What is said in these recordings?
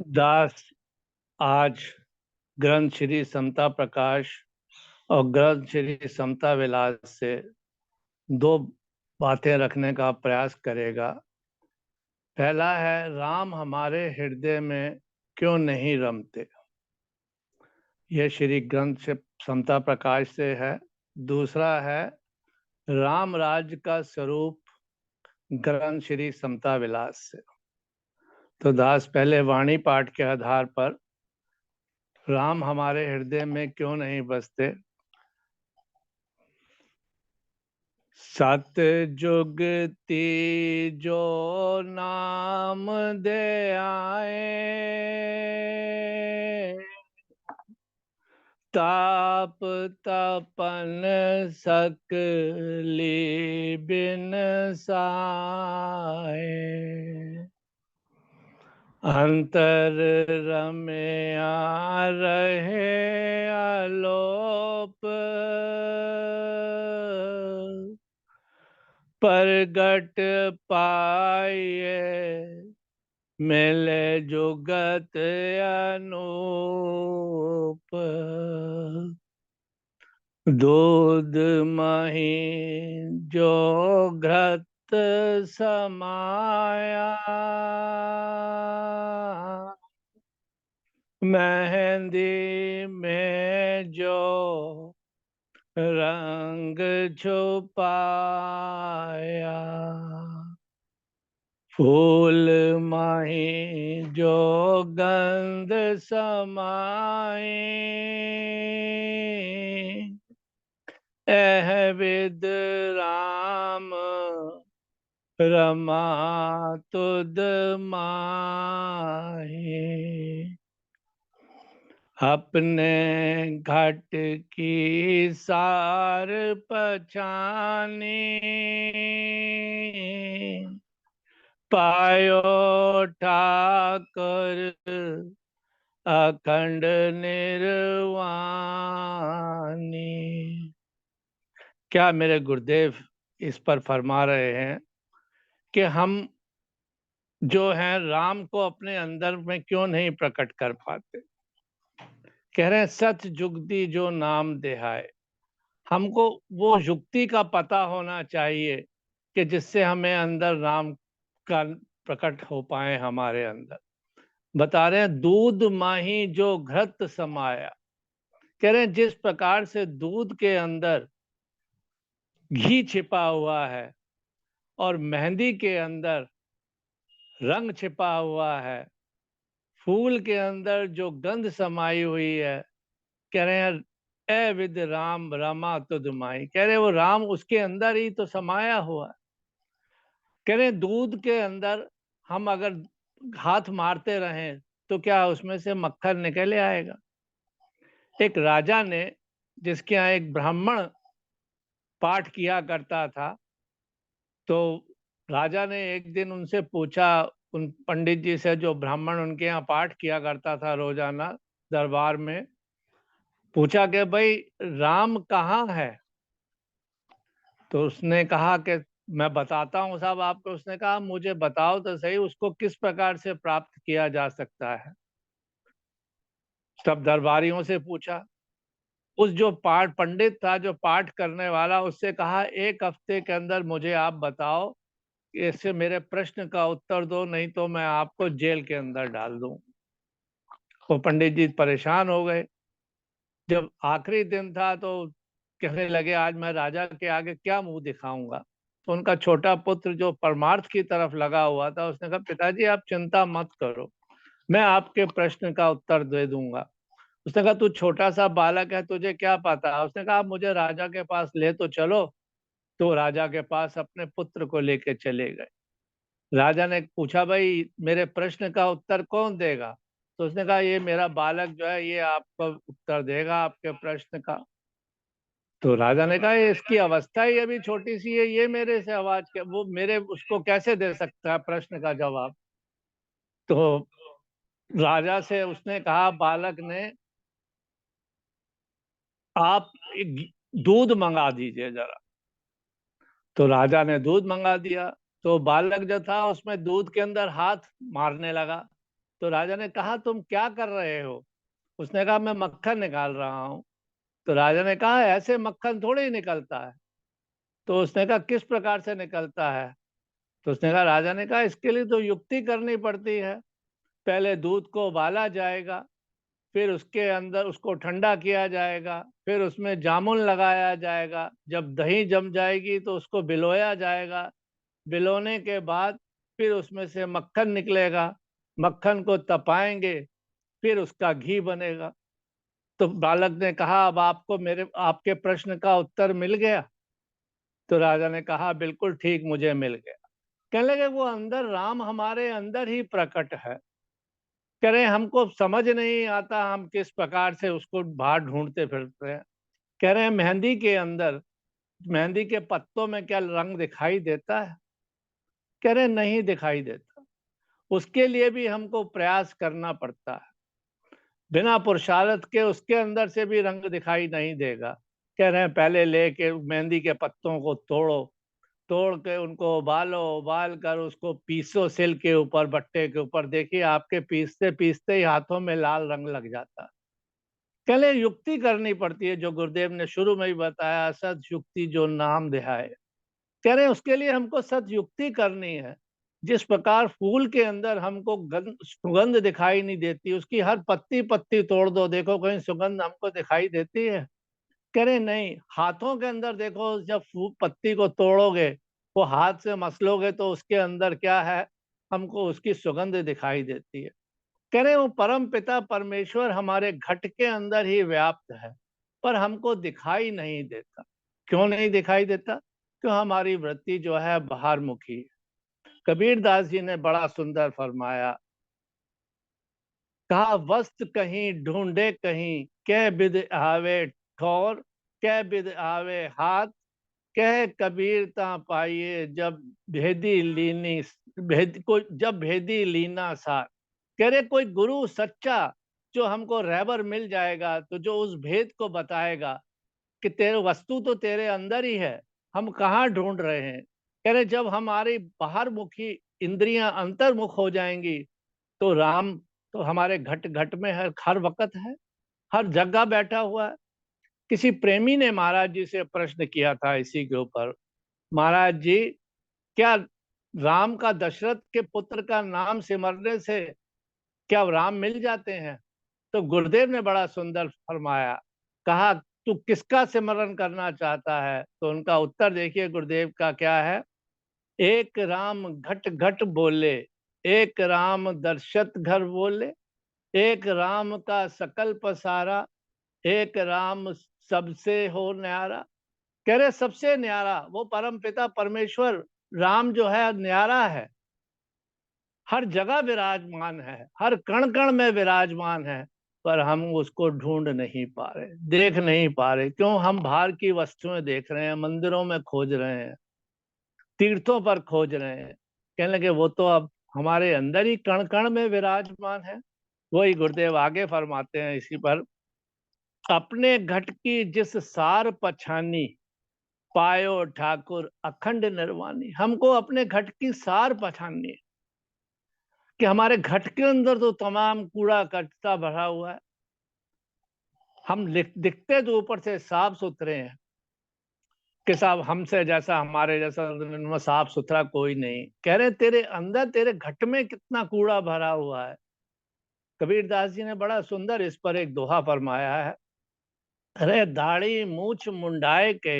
दास आज ग्रंथ श्री समता प्रकाश और ग्रंथ श्री समता विलास से दो बातें रखने का प्रयास करेगा। पहला है, राम हमारे हृदय में क्यों नहीं रमते। यह श्री ग्रंथ से समता प्रकाश से है। दूसरा है, राम राज्य का स्वरूप ग्रंथ श्री समता विलास से। तो दास पहले वाणी पाठ के आधार पर राम हमारे हृदय में क्यों नहीं बसते। सतजुगति जो नाम दे आए, ताप तपन सकली बिन साए। अंतर रमया रहे अलोप, परगट पाए मिले जुगत अनूप। दूध मही जो घृत समाया, मेहंदी में जो रंग छुपाया, फूल माही जो गंध समाए, एह विद राम रमा तुद माहे। अपने घट की सार पछानी, पायो ठाकर अखंड निर्वाणी। क्या मेरे गुरुदेव इस पर फरमा रहे हैं कि हम जो हैं राम को अपने अंदर में क्यों नहीं प्रकट कर पाते। कह रहे हैं सच जुगती जो नाम देहाय। हमको वो युक्ति का पता होना चाहिए कि जिससे हमें अंदर राम का प्रकट हो पाए हमारे अंदर। बता रहे हैं दूध माही जो घृत समाया। कह रहे हैं जिस प्रकार से दूध के अंदर घी छिपा हुआ है और मेहंदी के अंदर रंग छिपा हुआ है, फूल के अंदर जो गंध समाई हुई है। कह रहे हैं ए विद राम रमा तुद माई। कह रहे वो राम उसके अंदर ही तो समाया हुआ है। कह रहे दूध के अंदर हम अगर हाथ मारते रहें तो क्या उसमें से मक्खन निकले आएगा। एक राजा ने, जिसके यहाँ एक ब्राह्मण पाठ किया करता था, तो राजा ने एक दिन उनसे पूछा, उन पंडित जी से जो ब्राह्मण उनके यहाँ पाठ किया करता था रोजाना दरबार में, पूछा कि भाई राम कहाँ है। तो उसने कहा कि मैं बताता हूँ साहब आपको। उसने कहा मुझे बताओ तो सही, उसको किस प्रकार से प्राप्त किया जा सकता है। सब दरबारियों से पूछा। उस जो पाठ पंडित था, जो पाठ करने वाला, उससे कहा एक हफ्ते के अंदर मुझे आप बताओ, इससे मेरे प्रश्न का उत्तर दो, नहीं तो मैं आपको जेल के अंदर डाल दूं। वो पंडित जी परेशान हो गए। जब आखिरी दिन था तो कहने लगे आज मैं राजा के आगे क्या मुंह दिखाऊंगा। तो उनका छोटा पुत्र जो परमार्थ की तरफ लगा हुआ था, उसने कहा पिताजी आप चिंता मत करो, मैं आपके प्रश्न का उत्तर दे दूंगा। उसने कहा तू छोटा सा बालक है, तुझे क्या पता। उसने कहा आप मुझे राजा के पास ले तो चलो। तो राजा के पास अपने पुत्र को लेके चले गए। राजा ने पूछा भाई मेरे प्रश्न का उत्तर कौन देगा। तो उसने कहा ये मेरा बालक जो है ये आपको उत्तर देगा आपके प्रश्न का। तो राजा ने कहा ये इसकी अवस्था ही अभी छोटी सी है, ये मेरे से आवाज के वो मेरे उसको कैसे दे सकता है प्रश्न का जवाब। तो राजा से उसने कहा, बालक ने, आप दूध मंगा दीजिए जरा। तो राजा ने दूध मंगा दिया। तो बालक जो था उसमें दूध के अंदर हाथ मारने लगा। तो राजा ने कहा तुम क्या कर रहे हो? उसने कहा मैं मक्खन निकाल रहा हूँ। तो राजा ने कहा ऐसे मक्खन थोड़े ही निकलता है। तो उसने कहा किस प्रकार से निकलता है? तो उसने कहा, राजा ने कहा इसके लिए तो युक्ति करनी पड़ती है। पहले दूध को उबाला जाएगा, फिर उसके अंदर उसको ठंडा किया जाएगा, फिर उसमें जामुन लगाया जाएगा, जब दही जम जाएगी तो उसको भिगोया जाएगा, भिगोने के बाद फिर उसमें से मक्खन निकलेगा, मक्खन को तपाएंगे, फिर उसका घी बनेगा। तो बालक ने कहा अब आपको मेरे आपके प्रश्न का उत्तर मिल गया? तो राजा ने कहा बिल्कुल ठीक, मुझे मिल गया। कहने लगे वो अंदर राम हमारे अंदर ही प्रकट है। कह रहे हमको समझ नहीं आता हम किस प्रकार से उसको बाहर ढूंढते फिरते हैं। कह रहे हैं मेहंदी के अंदर, मेहंदी के पत्तों में क्या रंग दिखाई देता है? कह रहे नहीं दिखाई देता। उसके लिए भी हमको प्रयास करना पड़ता है, बिना पुरुषार्थ के उसके अंदर से भी रंग दिखाई नहीं देगा। कह रहे हैं पहले लेके मेहंदी के पत्तों को तोड़ो, तोड़ के उनको उबालो, उबाल कर उसको पीसो सिल के ऊपर, बट्टे के ऊपर, देखिए आपके पीसते पीसते ही हाथों में लाल रंग लग जाता है। कहले युक्ति करनी पड़ती है, जो गुरुदेव ने शुरू में ही बताया, सत युक्ति जो नाम ध्याए। कह रहे उसके लिए हमको सत युक्ति करनी है। जिस प्रकार फूल के अंदर हमको सुगंध दिखाई नहीं देती, उसकी हर पत्ती पत्ती तोड़ दो, देखो कहीं सुगंध हमको दिखाई देती है? कह रहे नहीं, हाथों के अंदर देखो, जब पत्ती को तोड़ोगे, वो हाथ से मसलोगे तो उसके अंदर क्या है, हमको उसकी सुगंध दिखाई देती है। कह रहे वो परम पिता परमेश्वर हमारे घट के अंदर ही व्याप्त है, पर हमको दिखाई नहीं देता। क्यों नहीं दिखाई देता? क्यों हमारी वृत्ति जो है बाहर मुखी है। कबीर दास जी ने बड़ा सुंदर फरमाया, कहा वस्त कहीं ढूंढे कहीं, कह बिद आवे ठौर, कह बिद आवे हाथ, कह कबीर ता पाइए जब भेदी लीनी, भेद को जब भेदी लीना साथ। कह रहे कोई गुरु सच्चा जो हमको रहबर मिल जाएगा, तो जो उस भेद को बताएगा कि तेरे वस्तु तो तेरे अंदर ही है, हम कहाँ ढूंढ रहे हैं। कह रहे जब हमारी बाहर मुखी इंद्रियां अंतर्मुख हो जाएंगी, तो राम तो हमारे घट घट में है, हर वक्त है, हर जगह बैठा हुआ है। किसी प्रेमी ने महाराज जी से प्रश्न किया था इसी के ऊपर, महाराज जी क्या राम का दशरथ के पुत्र का नाम सिमरने से क्या राम मिल जाते हैं? तो गुरुदेव ने बड़ा सुंदर फरमाया, कहा तू किसका सिमरन करना चाहता है? तो उनका उत्तर देखिए गुरुदेव का क्या है, एक राम घट घट बोले, एक राम दर्शत घर बोले, एक राम का सकल पसारा, एक राम सबसे हो न्यारा। कह रहे सबसे न्यारा वो परम पिता परमेश्वर राम जो है न्यारा है, हर जगह विराजमान है, हर कण कण में विराजमान है, पर हम उसको ढूंढ नहीं पा रहे, देख नहीं पा रहे। क्यों? हम बाहर की वस्तुएं देख रहे हैं, मंदिरों में खोज रहे हैं, तीर्थों पर खोज रहे हैं। कहने लगे वो तो अब हमारे अंदर ही कण कण में विराजमान है। वही गुरुदेव आगे फरमाते हैं इसी पर, अपने घट की जिस सार पछानी, पायो ठाकुर अखंड निर्वाणी। हमको अपने घट की सार पहचाननी है कि हमारे घट के अंदर तो तमाम कूड़ा कचरा भरा हुआ है। हम दिखते तो ऊपर से साफ सुथरे हैं कि साहब हमसे जैसा, हमारे जैसा इनमें साफ सुथरा कोई नहीं। कह रहे तेरे अंदर, तेरे घट में कितना कूड़ा भरा हुआ है। कबीर दास जी ने बड़ा सुंदर इस पर एक दोहा फरमाया है, अरे दाढ़ी मूछ मुंडाए के,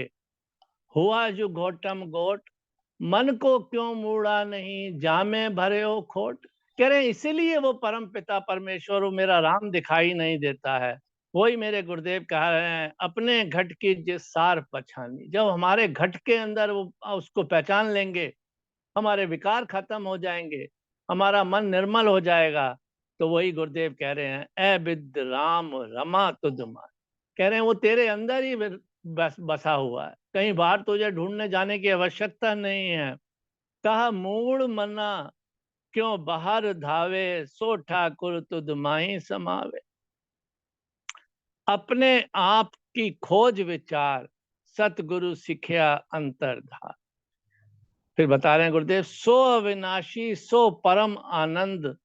हुआ जो घोटम गोट, मन को क्यों मूड़ा नहीं, जामे भरे हो खोट। कह रहे इसीलिए वो परम पिता परमेश्वर, वो मेरा राम दिखाई नहीं देता है। वही मेरे गुरुदेव कह रहे हैं, अपने घट की जिस सार पहचानी। जब हमारे घट के अंदर वो उसको पहचान लेंगे, हमारे विकार खत्म हो जाएंगे, हमारा मन निर्मल हो जाएगा। तो वही गुरुदेव कह रहे हैं, ए बिद राम रमा तुझ मान। कह रहे हैं वो तेरे अंदर ही बसा हुआ है, कहीं बाहर तुझे ढूंढने जाने की आवश्यकता नहीं है। कहा मूड मना क्यों बाहर धावे, सो ठाकुर तुद माही समावे। अपने आप की खोज विचार, सतगुरु सिखिया अंतरधार। फिर बता रहे हैं गुरुदेव, सो अविनाशी सो परम आनंद,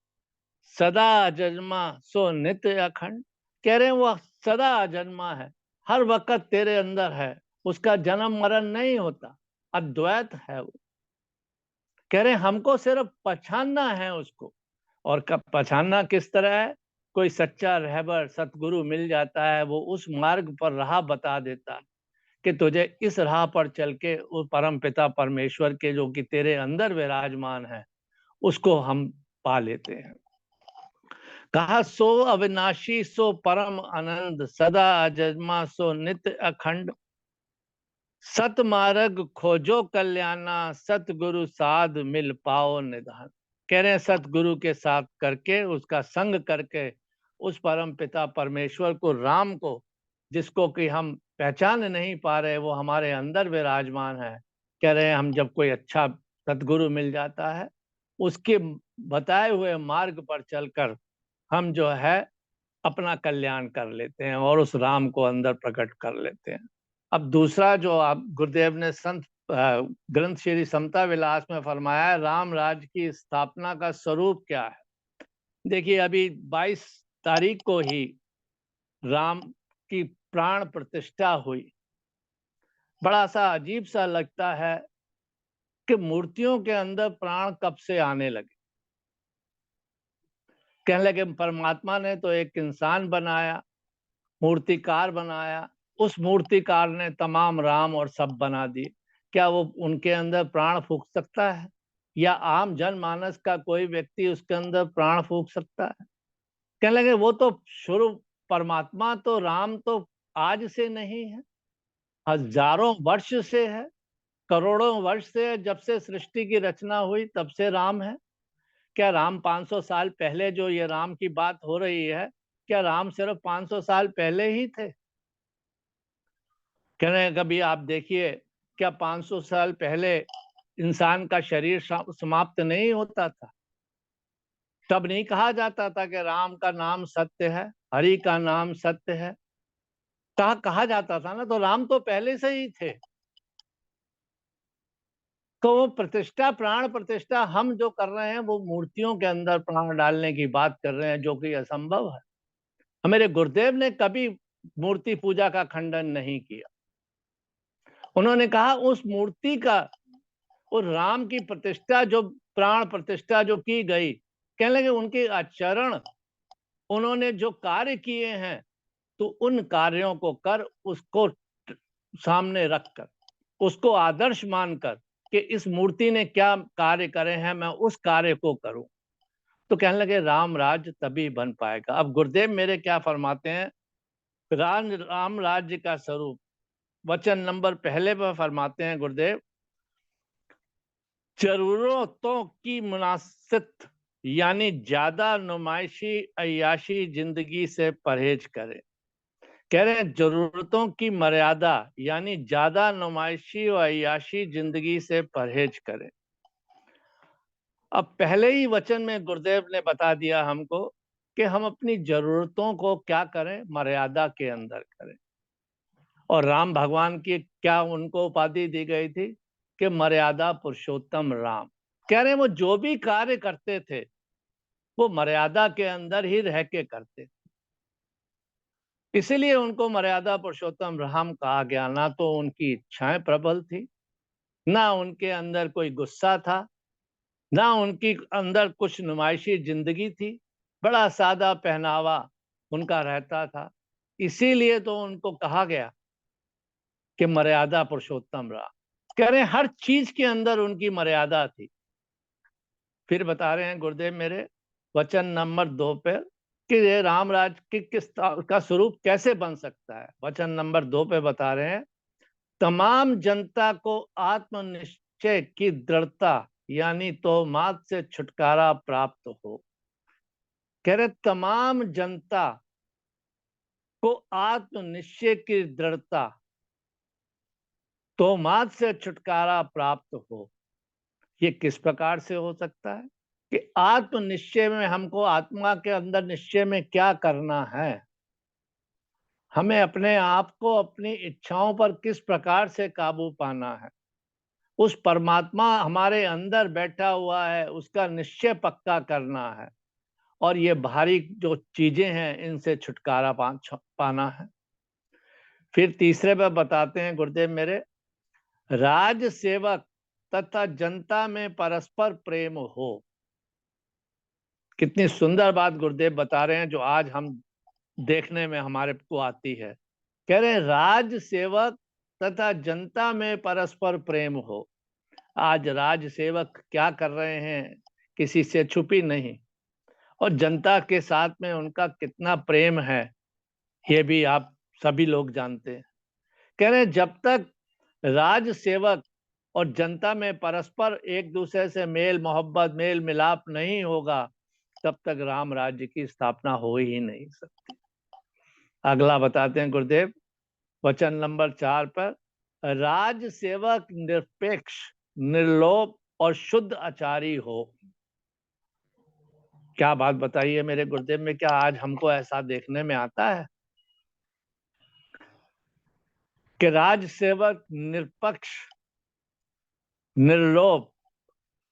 सदा अजन्मा सो नित्य अखंड। कह रहे हैं वो सदा अजन्मा है, हर वक्त तेरे अंदर है, उसका जन्म मरण नहीं होता, अद्वैत है वो। कह रहे हैं हमको सिर्फ पहचानना है उसको। और कब पहचानना किस तरह है? कोई सच्चा रहबर सतगुरु मिल जाता है, वो उस मार्ग पर राह बता देता है कि तुझे इस राह पर चल के वो परम पिता परमेश्वर के जो कि तेरे अंदर विराजमान है उसको हम पा लेते हैं। कहा सो अविनाशी सो परम आनंद, सदा अजन्मा सो नित्य अखंड। सत मार्ग खोजो कल्याणा, सतगुरु साध मिल पाओ निधान। कह रहे हैं सतगुरु के साथ करके, उसका संग करके, उस परम पिता परमेश्वर को, राम को, जिसको कि हम पहचान नहीं पा रहे, वो हमारे अंदर विराजमान है। कह रहे हैं हम जब कोई अच्छा सतगुरु मिल जाता है, उसके बताए हुए मार्ग पर चलकर हम जो है अपना कल्याण कर लेते हैं और उस राम को अंदर प्रकट कर लेते हैं। अब दूसरा जो आप गुरुदेव ने संत ग्रंथ श्री समता विलास में फरमाया है, राम राज्य की स्थापना का स्वरूप क्या है। देखिए अभी 22 तारीख को ही राम की प्राण प्रतिष्ठा हुई। बड़ा सा अजीब सा लगता है कि मूर्तियों के अंदर प्राण कब से आने लगे। कहने लगे परमात्मा ने तो एक इंसान बनाया, मूर्तिकार बनाया, उस मूर्तिकार ने तमाम राम और सब बना दिए, क्या वो उनके अंदर प्राण फूंक सकता है? या आम जनमानस का कोई व्यक्ति उसके अंदर प्राण फूंक सकता है? कहने लगे वो तो शुरू, परमात्मा तो, राम तो आज से नहीं है, हजारों वर्ष से है, करोड़ों वर्ष से है। जब से सृष्टि की रचना हुई तब से राम है। क्या राम 500 साल पहले, जो ये राम की बात हो रही है, क्या राम सिर्फ 500 साल पहले ही थे? कह रहे हैं कभी आप देखिए, क्या 500 साल पहले इंसान का शरीर समाप्त नहीं होता था? तब नहीं कहा जाता था कि राम का नाम सत्य है, हरि का नाम सत्य है? कहा जाता था ना, तो राम तो पहले से ही थे। तो वो प्रतिष्ठा, प्राण प्रतिष्ठा हम जो कर रहे हैं, वो मूर्तियों के अंदर प्राण डालने की बात कर रहे हैं, जो कि असंभव है। मेरे गुरुदेव ने कभी मूर्ति पूजा का खंडन नहीं किया। उन्होंने कहा उस मूर्ति का, उस राम की प्रतिष्ठा, जो प्राण प्रतिष्ठा जो की गई, कहने लगे उनके आचरण, उन्होंने जो कार्य किए हैं, तो उन कार्यों को कर, उसको सामने रखकर, उसको आदर्श मानकर कि इस मूर्ति ने क्या कार्य करे हैं, मैं उस कार्य को करूं, तो कहने लगे राम राज्य तभी बन पाएगा। अब गुरुदेव मेरे क्या फरमाते हैं, राम राज्य का स्वरूप वचन नंबर पहले पर फरमाते हैं गुरुदेव, जरूरतों की मुनासिब यानी ज्यादा नुमाइशी अय्याशी जिंदगी से परहेज करें। कह रहे हैं जरूरतों की मर्यादा यानी ज्यादा नुमाइशी और अय्याशी जिंदगी से परहेज करें। अब पहले ही वचन में गुरुदेव ने बता दिया हमको कि हम अपनी जरूरतों को क्या करें, मर्यादा के अंदर करें। और राम भगवान की क्या उनको उपाधि दी गई थी कि मर्यादा पुरुषोत्तम राम। कह रहे हैं वो जो भी कार्य करते थे वो मर्यादा के अंदर ही रह के करते, इसीलिए उनको मर्यादा पुरुषोत्तम राम कहा गया। ना तो उनकी इच्छाएं प्रबल थी, ना उनके अंदर कोई गुस्सा था, ना उनकी अंदर कुछ नुमाइशी जिंदगी थी, बड़ा सादा पहनावा उनका रहता था। इसीलिए तो उनको कहा गया कि मर्यादा पुरुषोत्तम राम। कह रहे हैं हर चीज के अंदर उनकी मर्यादा थी। फिर बता रहे हैं गुरुदेव मेरे वचन नंबर 2 पे कि ये रामराज की किस का स्वरूप कैसे बन सकता है। वचन नंबर 2 पे बता रहे हैं, तमाम जनता को आत्मनिश्चय की दृढ़ता यानी तोहमात से छुटकारा प्राप्त हो। कह रहे तमाम जनता को आत्मनिश्चय की दृढ़ता, तोहमात से छुटकारा प्राप्त हो। ये किस प्रकार से हो सकता है कि आत्म निश्चय में, हमको आत्मा के अंदर निश्चय में क्या करना है, हमें अपने आप को अपनी इच्छाओं पर किस प्रकार से काबू पाना है, उस परमात्मा हमारे अंदर बैठा हुआ है उसका निश्चय पक्का करना है। और ये बाहरी जो चीजें हैं इनसे छुटकारा पाना है। फिर तीसरे पर बताते हैं गुरुदेव मेरे, राज सेवक तथा जनता में परस्पर प्रेम हो। कितनी सुंदर बात गुरुदेव बता रहे हैं, जो आज हम देखने में हमारे को आती है। कह रहे हैं राज सेवक तथा जनता में परस्पर प्रेम हो। आज राज सेवक क्या कर रहे हैं, किसी से छुपी नहीं, और जनता के साथ में उनका कितना प्रेम है ये भी आप सभी लोग जानते हैं। कह रहे हैं जब तक राज सेवक और जनता में परस्पर एक दूसरे से मेल मोहब्बत मेल मिलाप नहीं होगा, तब तक राम राज्य की स्थापना हो ही नहीं सकती। अगला बताते हैं गुरुदेव वचन नंबर 4 पर, राज सेवक निरपेक्ष निर्लोभ और शुद्ध आचारी हो। क्या बात बताइए मेरे गुरुदेव में, क्या आज हमको ऐसा देखने में आता है कि राज सेवक निरपक्ष निर्लोभ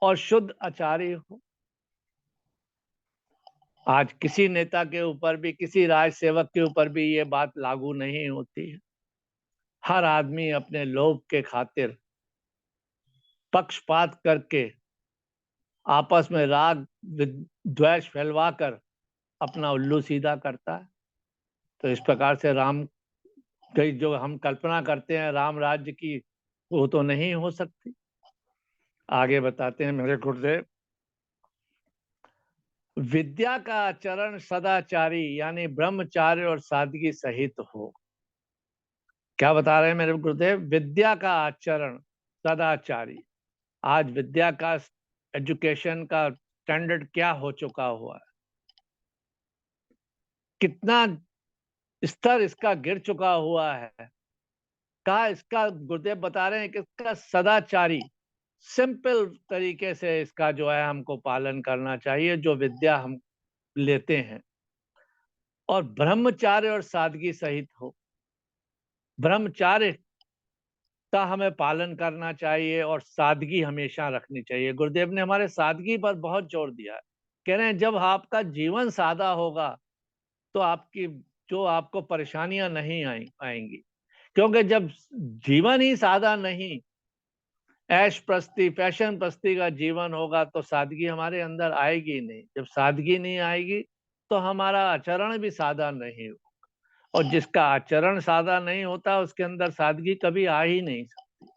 और शुद्ध आचारी हो? आज किसी नेता के ऊपर भी, किसी राज सेवक के ऊपर भी ये बात लागू नहीं होती है। हर आदमी अपने लोभ के खातिर पक्षपात करके आपस में राग द्वेष फैलवाकर अपना उल्लू सीधा करता है। तो इस प्रकार से राम की जो हम कल्पना करते हैं राम राज्य की, वो तो नहीं हो सकती। आगे बताते हैं मेरे गुरुदेव, विद्या का आचरण सदाचारी यानी ब्रह्मचार्य और सादगी सहित हो। क्या बता रहे हैं मेरे गुरुदेव, विद्या का आचरण सदाचारी। आज विद्या का एजुकेशन का स्टैंडर्ड क्या हो चुका हुआ है, कितना स्तर इसका गिर चुका हुआ है। कहा इसका गुरुदेव बता रहे हैं कि इसका सदाचारी, सिंपल तरीके से इसका जो है हमको पालन करना चाहिए जो विद्या हम लेते हैं, और ब्रह्मचार्य और सादगी सहित हो। ब्रह्मचार्य का हमें पालन करना चाहिए और सादगी हमेशा रखनी चाहिए। गुरुदेव ने हमारे सादगी पर बहुत जोर दिया है। कह रहे हैं जब आपका जीवन सादा होगा तो आपकी जो आपको परेशानियां नहीं आएंगी, क्योंकि जब जीवन ही सादा नहीं, ऐश प्रस्ती फैशन प्रस्ती का जीवन होगा तो सादगी हमारे अंदर आएगी नहीं। जब सादगी नहीं आएगी तो हमारा आचरण भी सादा नहीं होगा, और जिसका आचरण सादा नहीं होता उसके अंदर सादगी कभी आ ही नहीं सकती।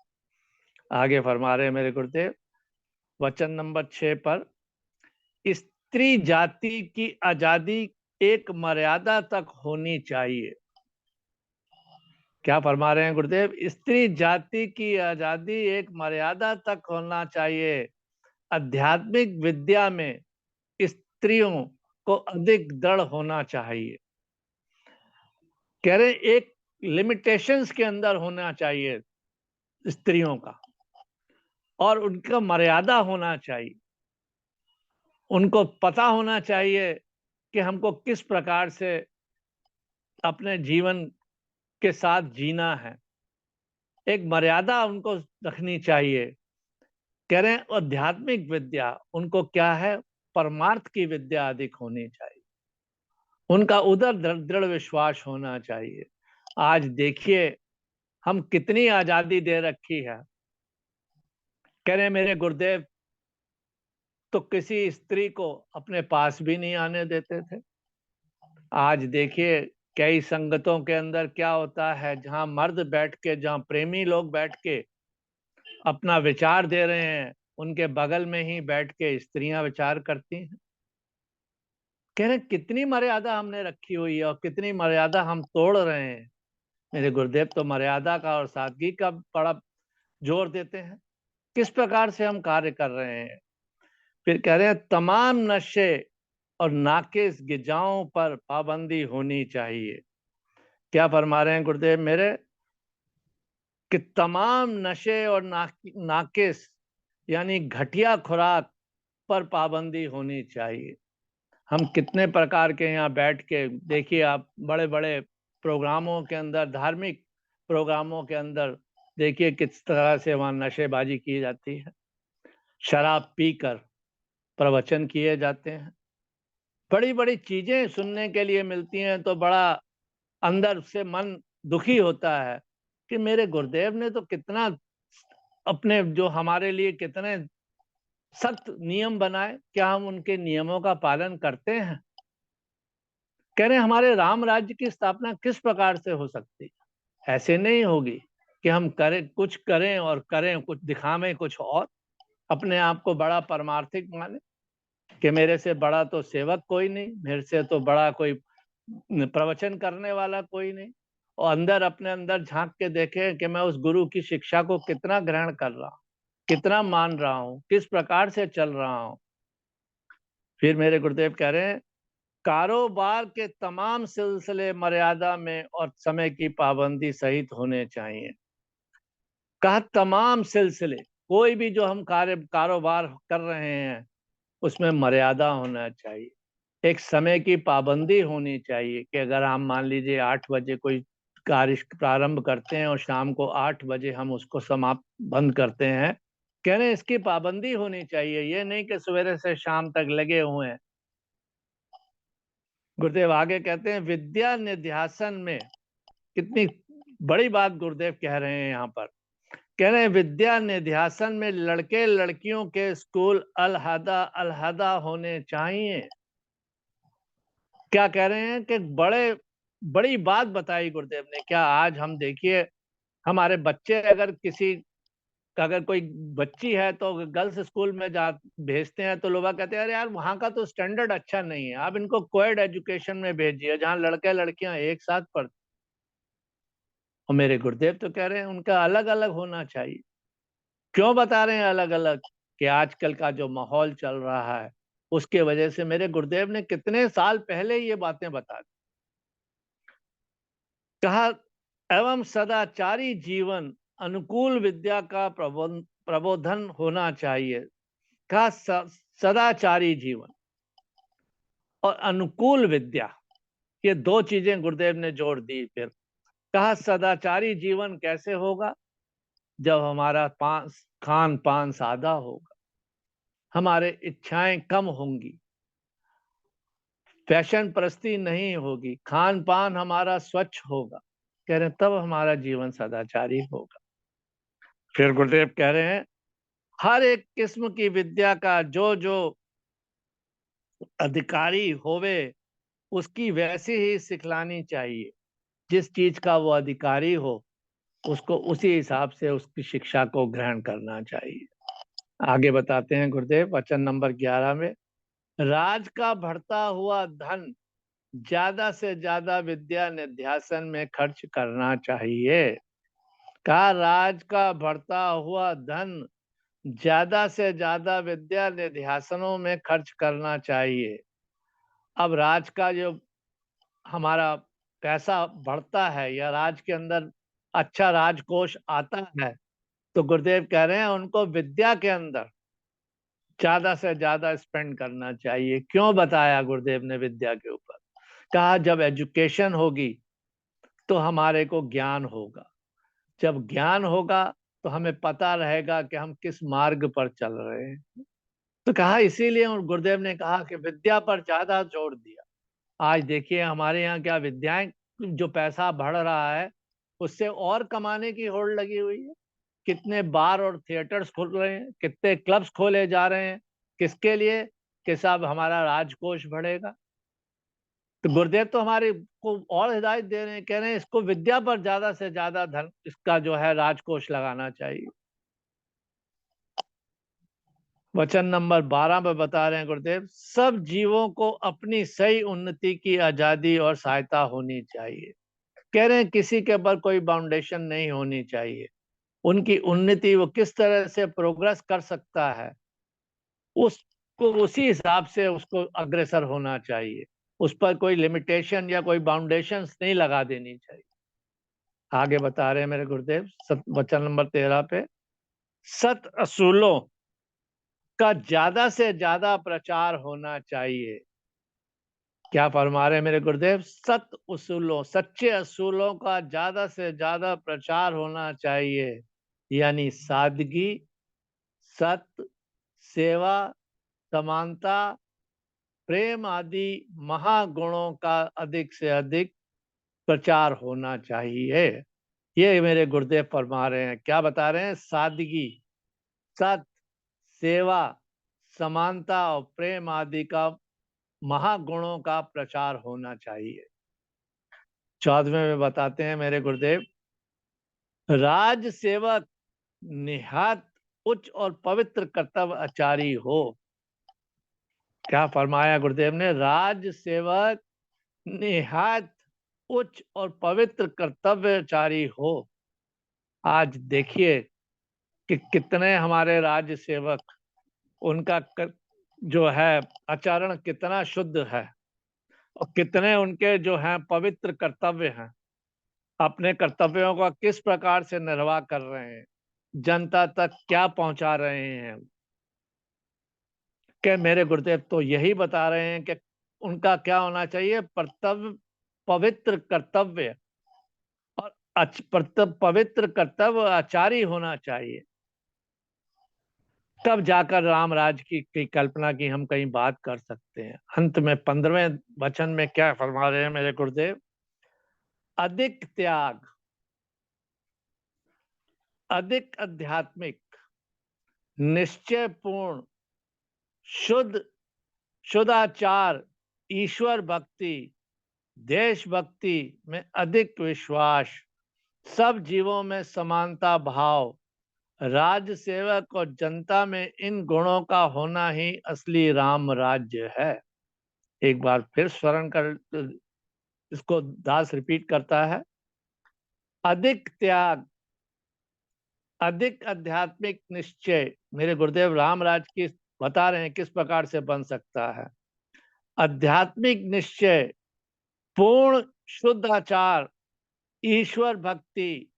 आगे फरमा रहे हैं मेरे गुरुदेव वचन नंबर 6 पर, स्त्री जाति की आजादी एक मर्यादा तक होनी चाहिए। क्या फरमा रहे हैं गुरुदेव, स्त्री जाति की आजादी एक मर्यादा तक होना चाहिए। आध्यात्मिक विद्या में स्त्रियों को अधिक दृढ़ होना चाहिए। कह रहे एक लिमिटेशंस के अंदर होना चाहिए स्त्रियों का, और उनका मर्यादा होना चाहिए। उनको पता होना चाहिए कि हमको किस प्रकार से अपने जीवन के साथ जीना है। एक मर्यादा उनको रखनी चाहिए। कह रहे हैं आध्यात्मिक विद्या उनको क्या है, परमार्थ की विद्या अधिक होनी चाहिए। उनका उधर दृढ़ विश्वास होना चाहिए। आज देखिए हम कितनी आजादी दे रखी है। कह रहे मेरे गुरुदेव तो किसी स्त्री को अपने पास भी नहीं आने देते थे। आज देखिए कई संगतों के अंदर क्या होता है, जहां मर्द बैठ के, जहां प्रेमी लोग बैठ के अपना विचार दे रहे हैं, उनके बगल में ही बैठ के स्त्रियां विचार करती हैं। कह रहे कितनी मर्यादा हमने रखी हुई है और कितनी मर्यादा हम तोड़ रहे हैं। मेरे गुरुदेव तो मर्यादा का और सादगी का बड़ा जोर देते हैं। किस प्रकार से हम कार्य कर रहे हैं। फिर कह रहे हैं तमाम नशे और नाकिस गिजाओं पर पाबंदी होनी चाहिए। क्या फरमा रहे हैं गुरुदेव मेरे, कि तमाम नशे और नाकिस यानी घटिया खुराक पर पाबंदी होनी चाहिए। हम कितने प्रकार के यहाँ बैठ के देखिए आप, बड़े बड़े प्रोग्रामों के अंदर, धार्मिक प्रोग्रामों के अंदर देखिए किस तरह से वहाँ नशेबाजी की जाती है। शराब पीकर प्रवचन किए जाते हैं, बड़ी बड़ी चीजें सुनने के लिए मिलती हैं तो बड़ा अंदर से मन दुखी होता है कि मेरे गुरुदेव ने तो कितना अपने जो हमारे लिए कितने सख्त नियम बनाए, क्या हम उनके नियमों का पालन करते हैं? कह रहे हैं हमारे राम राज्य की स्थापना किस प्रकार से हो सकती है? ऐसे नहीं होगी कि हम करें और करें कुछ, दिखावें कुछ और, अपने आप को बड़ा परमार्थिक माने कि मेरे से बड़ा तो सेवक कोई नहीं, मेरे से तो बड़ा कोई प्रवचन करने वाला कोई नहीं, और अंदर अपने अंदर झांक के देखे कि मैं उस गुरु की शिक्षा को कितना ग्रहण कर रहा हूँ, कितना मान रहा हूँ, किस प्रकार से चल रहा हूँ। फिर मेरे गुरुदेव कह रहे हैं कारोबार के तमाम सिलसिले मर्यादा में और समय की पाबंदी सहित होने चाहिए। कहा तमाम सिलसिले, कोई भी जो हम कारोबार कर रहे हैं उसमें मर्यादा होना चाहिए, एक समय की पाबंदी होनी चाहिए कि अगर हम मान लीजिए 8 बजे कोई कार्य प्रारंभ करते हैं और शाम को 8 बजे हम उसको समाप्त बंद करते हैं, कह रहे हैं इसकी पाबंदी होनी चाहिए, ये नहीं कि सवेरे से शाम तक लगे हुए हैं। गुरुदेव आगे कहते हैं विद्या निध्यासन में, कितनी बड़ी बात गुरुदेव कह रहे हैं यहाँ पर, कह रहे हैं विद्या निध्यासन में लड़के लड़कियों के स्कूल अलहदा अलहदा होने चाहिए। क्या कह रहे हैं कि बड़ी बात बताई गुरुदेव ने। क्या आज हम देखिए हमारे बच्चे, अगर कोई बच्ची है तो गर्ल्स स्कूल में जा भेजते हैं तो लोग कहते हैं अरे यार वहाँ का तो स्टैंडर्ड अच्छा नहीं है, आप इनको कोएड एजुकेशन में भेजिए जहाँ लड़के लड़कियां एक साथ पढ़ते। और मेरे गुरुदेव तो कह रहे हैं उनका अलग अलग होना चाहिए। क्यों बता रहे हैं अलग अलग? कि आजकल का जो माहौल चल रहा है उसके वजह से मेरे गुरुदेव ने कितने साल पहले ये बातें बता दी। कहा एवं सदाचारी जीवन अनुकूल विद्या का प्रबोधन होना चाहिए। कहा सदाचारी जीवन और अनुकूल विद्या, ये दो चीजें गुरुदेव ने जोड़ दी। फिर कहा सदाचारी जीवन कैसे होगा? जब हमारा खान पान सादा होगा, हमारे इच्छाएं कम होंगी, फैशन परस्ती नहीं होगी, खान पान हमारा स्वच्छ होगा, कह रहे हैं तब हमारा जीवन सदाचारी होगा। फिर गुरुदेव कह रहे हैं हर एक किस्म की विद्या का जो जो अधिकारी होवे उसकी वैसी ही सिखलानी चाहिए। जिस चीज का वो अधिकारी हो उसको उसी हिसाब से उसकी शिक्षा को ग्रहण करना चाहिए। आगे बताते हैं गुरुदेव वचन नंबर 11 में, राज का बढ़ता हुआ धन ज्यादा से ज्यादा विद्या निध्यासन में खर्च करना चाहिए। कहा राज का बढ़ता हुआ धन ज्यादा से ज्यादा विद्या निध्यासनों में खर्च करना चाहिए। अब राज का जो हमारा पैसा बढ़ता है या राज के अंदर अच्छा राजकोष आता है तो गुरुदेव कह रहे हैं उनको विद्या के अंदर ज्यादा से ज्यादा स्पेंड करना चाहिए। क्यों बताया गुरुदेव ने विद्या के ऊपर? कहा जब एजुकेशन होगी तो हमारे को ज्ञान होगा, जब ज्ञान होगा तो हमें पता रहेगा कि हम किस मार्ग पर चल रहे हैं। तो कहा इसीलिए और गुरुदेव ने कहा कि विद्या पर ज्यादा जोर दिया। आज देखिए हमारे यहाँ क्या विद्याएं, जो पैसा बढ़ रहा है उससे और कमाने की होड़ लगी हुई है। कितने बार और थिएटर्स खुल रहे हैं, कितने क्लब्स खोले जा रहे हैं, किसके लिए? कि साहब हमारा राजकोष बढ़ेगा। तो गुरुदेव तो हमारे को और हिदायत दे रहे हैं, कह रहे हैं इसको विद्या पर ज्यादा से ज्यादा धन, इसका जो है राजकोष लगाना चाहिए। वचन नंबर 12 में बता रहे हैं गुरुदेव सब जीवों को अपनी सही उन्नति की आजादी और सहायता होनी चाहिए। कह रहे हैं किसी के ऊपर कोई बाउंडेशन नहीं होनी चाहिए। उनकी उन्नति, वो किस तरह से प्रोग्रेस कर सकता है उसको उसी हिसाब से उसको अग्रसर होना चाहिए। उस पर कोई लिमिटेशन या कोई बाउंडेशंस नहीं लगा देनी चाहिए। आगे बता रहे हैं मेरे गुरुदेव वचन नंबर 13 पे, सत असूलों का ज्यादा से ज्यादा प्रचार होना चाहिए। क्या फरमा रहे हैं मेरे गुरुदेव? सत उसूलों, सच्चे असूलों का ज्यादा से ज्यादा प्रचार होना चाहिए। यानी सादगी, सत्य, सेवा, समानता, प्रेम आदि महागुणों का अधिक से अधिक प्रचार होना चाहिए। ये मेरे गुरुदेव फरमा रहे हैं। क्या बता रहे हैं? सादगी, सत, सेवा, समानता और प्रेम आदि का महागुणों का प्रचार होना चाहिए। 14वें में बताते हैं मेरे गुरुदेव, राज सेवक निहात उच्च और पवित्र कर्तव्य आचारी हो। क्या फरमाया गुरुदेव ने? राज सेवक निहात उच्च और पवित्र कर्तव्यचारी हो। आज देखिए कि कितने हमारे राज्य सेवक, उनका जो है आचरण कितना शुद्ध है और कितने उनके जो हैं पवित्र कर्तव्य हैं। अपने कर्तव्यों का किस प्रकार से निर्वाह कर रहे हैं, जनता तक क्या पहुंचा रहे हैं। कि मेरे गुरुदेव तो यही बता रहे हैं कि उनका क्या होना चाहिए? पवित्र कर्तव्य और पवित्र कर्तव्य आचारी होना चाहिए। तब जाकर राम राज की कल्पना की हम कहीं बात कर सकते हैं। अंत में 15वें वचन में क्या फरमा रहे हैं मेरे गुरुदेव? अधिक त्याग, अधिक आध्यात्मिक, निश्चयपूर्ण, शुद्ध शुद्धाचार, ईश्वर भक्ति, देशभक्ति में अधिक विश्वास, सब जीवों में समानता भाव, राज सेवक और जनता में इन गुणों का होना ही असली राम राज्य है। एक बार फिर स्मरण कर, इसको दास रिपीट करता है। अधिक त्याग, अधिक आध्यात्मिक निश्चय, मेरे गुरुदेव रामराज की बता रहे हैं किस प्रकार से बन सकता है। आध्यात्मिक निश्चय, पूर्ण शुद्ध आचार, ईश्वर भक्ति,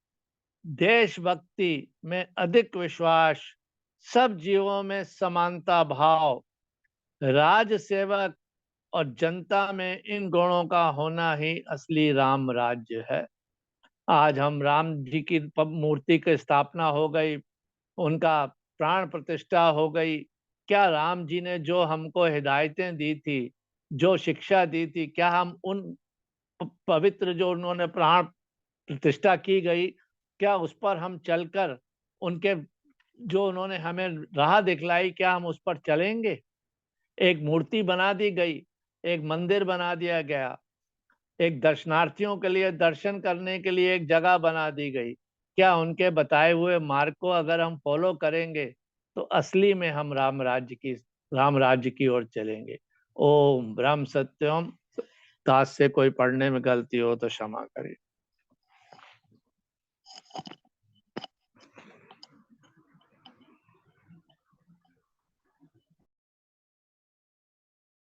देशभक्ति में अधिक विश्वास, सब जीवों में समानता भाव, राज सेवक और जनता में इन गुणों का होना ही असली राम राज्य है। आज हम राम जी की मूर्ति की स्थापना हो गई, उनका प्राण प्रतिष्ठा हो गई। क्या राम जी ने जो हमको हिदायतें दी थी, जो शिक्षा दी थी, क्या हम उन पवित्र जो उन्होंने प्राण प्रतिष्ठा की गई, क्या उस पर हम चलकर उनके जो उन्होंने हमें राह दिखलाई, क्या हम उस पर चलेंगे? एक मूर्ति बना दी गई, एक मंदिर बना दिया गया, एक दर्शनार्थियों के लिए दर्शन करने के लिए एक जगह बना दी गई। क्या उनके बताए हुए मार्ग को अगर हम फॉलो करेंगे तो असली में हम राम राज्य की ओर चलेंगे। ओम ब्रह्म सत्यम। दास से कोई पढ़ने में गलती हो तो क्षमा करिए।